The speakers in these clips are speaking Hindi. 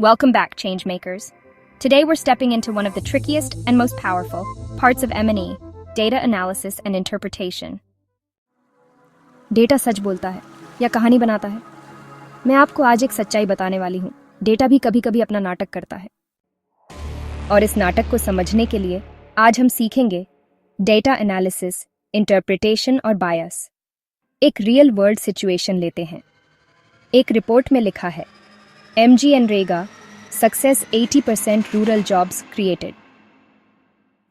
Welcome back, Changemakers. Today we're stepping into one of the trickiest and most powerful parts of M&E, data analysis and interpretation. Data सच बोलता है या कहानी बनाता है? मैं आपको आज एक सच्चाई बताने वाली हूँ। डेटा भी कभी-कभी अपना नाटक करता है। और इस नाटक को समझने के लिए आज हम सीखेंगे डेटा एनालिसिस, इंटरप्रिटेशन और बायस। एक रियल वर्ल्ड सिचुएशन लेते हैं। एक रिपोर्ट में लिखा है MGNREGA success 80% rural jobs created,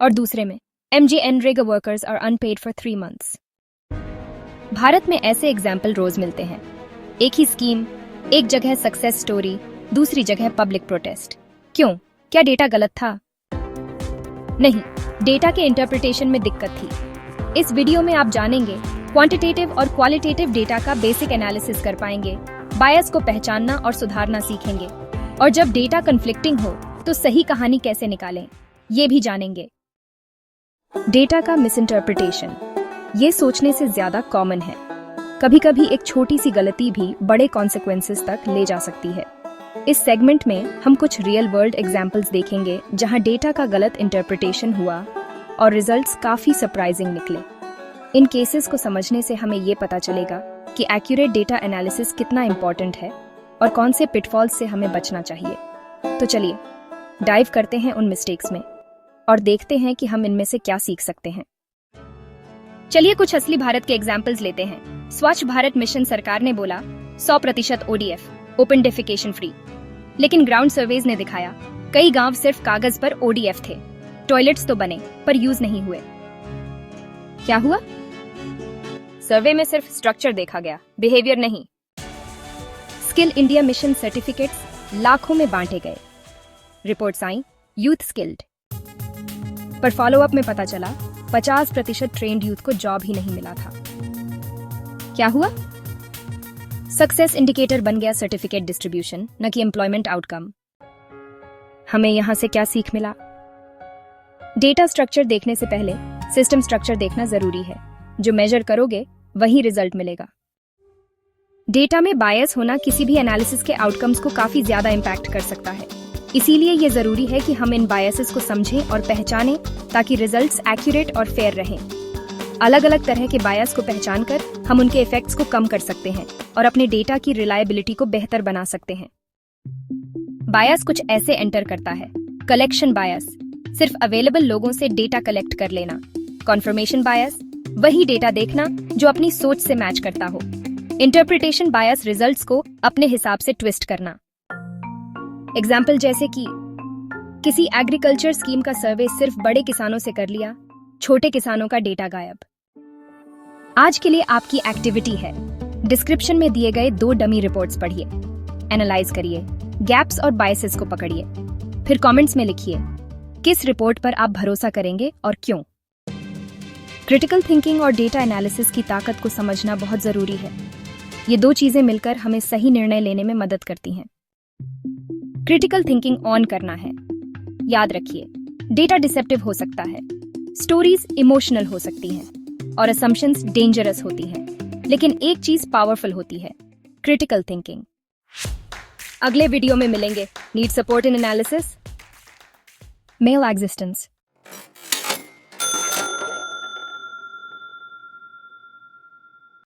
और दूसरे में MGNREGA workers are unpaid for 3 months। भारत में ऐसे एग्जाम्पल रोज मिलते हैं। एक ही स्कीम, एक जगह सक्सेस स्टोरी, दूसरी जगह पब्लिक प्रोटेस्ट। क्यों? क्या डेटा गलत था? नहीं, डेटा के इंटरप्रिटेशन में दिक्कत थी। इस वीडियो में आप जानेंगे क्वांटिटेटिव और क्वालिटेटिव डेटा का बेसिक एनालिसिस कर पाएंगे, बायस को पहचानना और सुधारना सीखेंगे, और जब डेटा कन्फ्लिक्टिंग हो तो सही कहानी कैसे निकालें, ये भी जानेंगे। डेटा का मिसइंटरप्रिटेशन ये सोचने से ज्यादा कॉमन है। कभी-कभी एक छोटी सी गलती भी बड़े कॉन्सिक्वेंसेस तक ले जा सकती है। इस सेगमेंट में हम कुछ रियल वर्ल्ड एग्जाम्पल्स देखेंगे जहां डेटा का गलत इंटरप्रिटेशन हुआ और रिजल्ट्स काफी सरप्राइजिंग निकले। इन केसेस को समझने से हमें ये पता चलेगा कि एक्यूरेट डेटा एनालिसिस कितना इंपॉर्टेंट है और कौन से पिटफॉल्स से हमें बचना चाहिए। तो चलिए डाइव करते हैं उन मिस्टेक्स में और देखते हैं कि हम इनमें से क्या सीख सकते हैं। चलिए कुछ असली भारत के एग्जाम्पल्स लेते हैं। स्वच्छ भारत मिशन सरकार ने बोला 100% ODF ओपन डेफिकेशन फ्री, लेकिन ग्राउंड सर्वेज ने दिखाया कई गांव सिर्फ कागज पर ODF थे। टॉयलेट्स तो बने पर यूज नहीं हुए। क्या हुआ? सर्वे में सिर्फ स्ट्रक्चर देखा गया, बिहेवियर नहीं। स्किल इंडिया मिशन सर्टिफिकेट्स लाखों में बांटे गए। रिपोर्ट्स आई यूथ स्किल्ड, पर फॉलोअप में पता चला 50% ट्रेंड यूथ को जॉब ही नहीं मिला था। क्या हुआ? सक्सेस इंडिकेटर बन गया सर्टिफिकेट डिस्ट्रीब्यूशन, न कि एम्प्लॉयमेंट आउटकम। हमें यहां से क्या सीख मिला? डेटा स्ट्रक्चर देखने से पहले सिस्टम स्ट्रक्चर देखना जरूरी है। जो मेजर करोगे वही रिजल्ट मिलेगा। डेटा में बायस होना किसी भी एनालिसिस के आउटकम्स को काफी ज्यादा इंपैक्ट कर सकता है। इसीलिए ये जरूरी है कि हम इन बायसेस को समझें और पहचानें ताकि रिजल्ट्स एक्यूरेट और फेयर रहें। अलग अलग तरह के बायस को पहचानकर हम उनके इफेक्ट्स को कम कर सकते हैं और अपने डेटा की रिलायबिलिटी को बेहतर बना सकते हैं। बायस कुछ ऐसे एंटर करता है। कलेक्शन बायस, सिर्फ अवेलेबल लोगों से डेटा कलेक्ट कर लेना। कॉन्फर्मेशन बायस, वही डेटा देखना जो अपनी सोच से मैच करता हो। इंटरप्रिटेशन बायस, रिजल्ट्स को अपने हिसाब से ट्विस्ट करना। एग्जाम्पल जैसे कि किसी एग्रीकल्चर स्कीम का सर्वे सिर्फ बड़े किसानों से कर लिया, छोटे किसानों का डेटा गायब। आज के लिए आपकी एक्टिविटी है डिस्क्रिप्शन में दिए गए 2 डमी रिपोर्ट्स पढ़िए, एनालाइज करिए, गैप्स और बायसेस को पकड़िए, फिर कमेंट्स में लिखिए किस रिपोर्ट पर आप भरोसा करेंगे और क्यों। क्रिटिकल थिंकिंग और डेटा एनालिसिस की ताकत को समझना बहुत जरूरी है। ये 2 चीजें मिलकर हमें सही निर्णय लेने में मदद करती हैं। क्रिटिकल थिंकिंग ऑन करना है। याद रखिए, डेटा डिसेप्टिव हो सकता है, स्टोरीज इमोशनल हो सकती हैं और असम्पशंस डेंजरस होती हैं, लेकिन एक चीज पावरफुल होती है, क्रिटिकल थिंकिंग। अगले वीडियो में मिलेंगे। Need support in analysis? Mail existence.